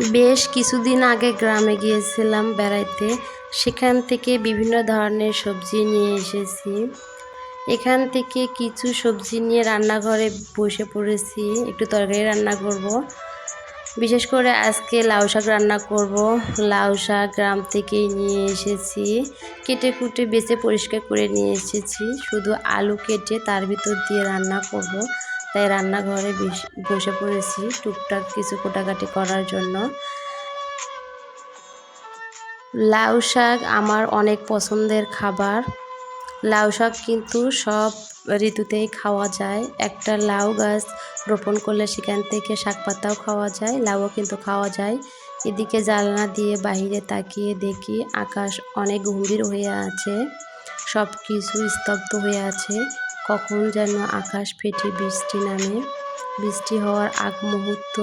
বেশ কিছুদিন আগে গ্রামে গিয়েছিলাম বেড়াইতে। সেখান থেকে বিভিন্ন ধরনের সবজি নিয়ে এসেছি। এখান থেকে কিছু সবজি নিয়ে রান্নাঘরে বসে পড়েছি, একটু তরকারি রান্না করব। বিশেষ করে আজকে লাউ শাক রান্না করব। লাউ শাক গ্রাম থেকেই নিয়ে এসেছি, কেটে কুটে বেছে পরিষ্কার করে নিয়ে এসেছি। শুধু আলু কেটে তার ভিতর দিয়ে রান্না করব, তাই রান্নাঘরে বসে পড়েছি টুকটাক কিছু কোটাকাটি করার জন্য। লাউ শাক আমার অনেক পছন্দের খাবার। লাউ শাক কিন্তু সব ঋতুতেই খাওয়া যায়। একটা লাউ গাছ রোপণ করলে সেখান থেকে শাক পাতাও খাওয়া যায়, লাউও কিন্তু খাওয়া যায়। এদিকে জানলা দিয়ে বাহিরে তাকিয়ে দেখি আকাশ অনেক গম্ভীর হয়ে আছে, সব কিছু স্তব্ধ হয়ে আছে। কখন যেন আকাশ ফেটে বৃষ্টি নামে। বৃষ্টি হওয়ার আগ মুহূর্ত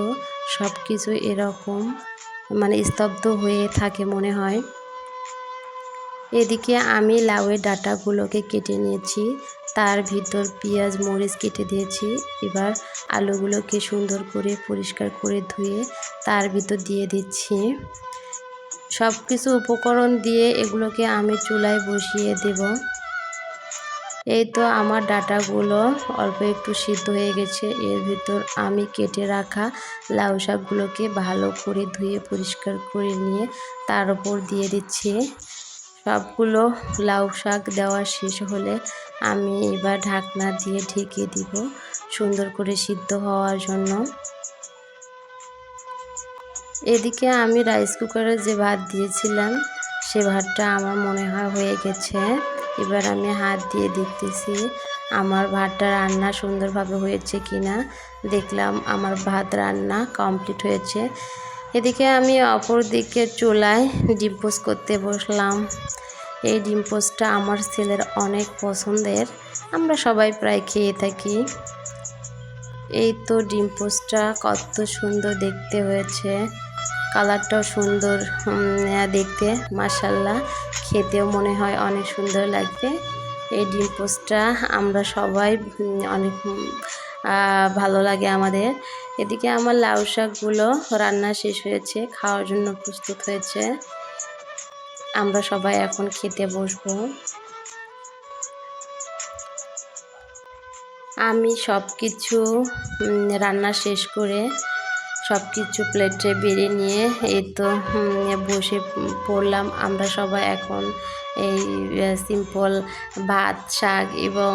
সব কিছু এরকম স্তব্ধ হয়ে থাকে মনে হয়। এদিকে আমি লাউয়ের ডাঁটাগুলোকে কেটে নিয়েছি, তার ভিতর পেঁয়াজ মরিচ কেটে দিয়েছি। এবার আলুগুলোকে সুন্দর করে পরিষ্কার করে ধুয়ে তার ভিতর দিয়ে দিচ্ছি। সব কিছু উপকরণ দিয়ে এগুলোকে আমি চুলায় বসিয়ে দেব। এই তো আমার ডাঁটাগুলো অল্প একটু সিদ্ধ হয়ে গেছে। এর ভিতর আমি কেটে রাখা লাউ শাকগুলোকে ভালো করে ধুয়ে পরিষ্কার করে নিয়ে তার উপর দিয়ে দিচ্ছি। সবগুলো লাউ শাক দেওয়া শেষ হলে আমি এবার ঢাকনা দিয়ে ঢেকে দিব সুন্দর করে সিদ্ধ হওয়ার জন্য। এদিকে আমি রাইস কুকারে যে ভাত দিয়েছিলাম সে ভাতটা আমার মনে হয় হয়ে গেছে। এবার আমি হাত দিয়ে দেখতেছি আমার ভাতটা রান্না সুন্দরভাবে হয়েছে কিনা। দেখলাম আমার ভাত রান্না কমপ্লিট হয়েছে। এদিকে আমি অপর দিকে চুলায় ডিম পোস্ট করতে বসলাম। এই ডিম পোস্টটা আমার ছেলের অনেক পছন্দের, আমরা সবাই প্রায় খেয়ে থাকি। এই তো ডিম পোস্টটা কত সুন্দর দেখতে হয়েছে, কালারটাও সুন্দর দেখতে, মাশাআল্লাহ। খেতেও মনে হয় অনেক সুন্দর লাগবে। এই ডিম পোস্টটা আমরা সবাই অনেক ভালো লাগে আমাদের। এদিকে আমার লাউ শাকগুলো রান্না শেষ হয়েছে, খাওয়ার জন্য প্রস্তুত হয়েছে। আমরা সবাই এখন খেতে বসবো। আমি সব কিছু রান্না শেষ করে সব কিছু প্লেটে বেড়ে নিয়ে এই তো বসে পড়লাম। আমরা সবাই এখন এই সিম্পল ভাত শাক এবং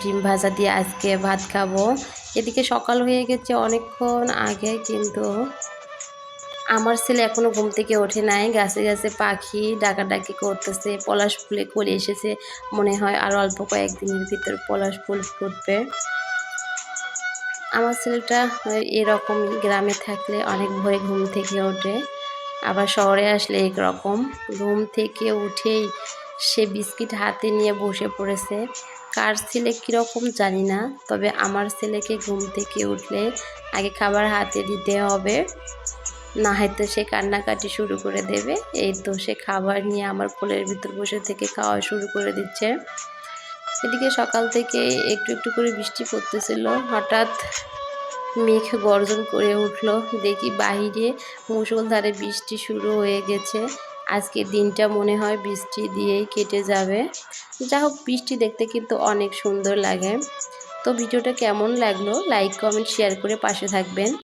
ডিম ভাজা দিয়ে আজকে ভাত খাবো। এদিকে সকাল হয়ে গেছে অনেকক্ষণ আগে, কিন্তু আমার ছেলে এখনও ঘুম থেকে ওঠে নাই। গাছে গাছে পাখি ডাকাডাকি করতেছে, পলাশ ফুলে কলি এসেছে, মনে হয় আর অল্প কয়েকদিনের ভিতর পলাশ ফুল ফুটবে। আমার ছেলেটা এরকমই, গ্রামে থাকলে অনেক ভোরে ঘুম থেকে ওঠে, আবার শহরে আসলে একরকম। ঘুম থেকে উঠেই সে বিস্কিট হাতে নিয়ে বসে পড়েছে। কার ছেলে কীরকম জানি না, তবে আমার ছেলেকে ঘুম থেকে উঠলে আগে খাবার হাতে দিতে হবে, না হয়তো সে কান্নাকাটি শুরু করে দেবে। এই তো সে খাবার নিয়ে আমার কোলের ভিতর বসে থেকে খাওয়া শুরু করে দিচ্ছে। এদিকে সকাল থেকে একটু একটু করে বৃষ্টি পড়তেছিল, হঠাৎ মেঘ গর্জন করে উঠলো। দেখি বাহিরে মুষলধারে বৃষ্টি শুরু হয়ে গেছে। আজকে দিনটা মনে হয় বৃষ্টি দিয়েই কেটে যাবে। যা হোক, বৃষ্টি দেখতে কিন্তু অনেক সুন্দর লাগে। তো ভিডিওটা কেমন লাগলো লাইক কমেন্ট শেয়ার করে পাশে থাকবেন।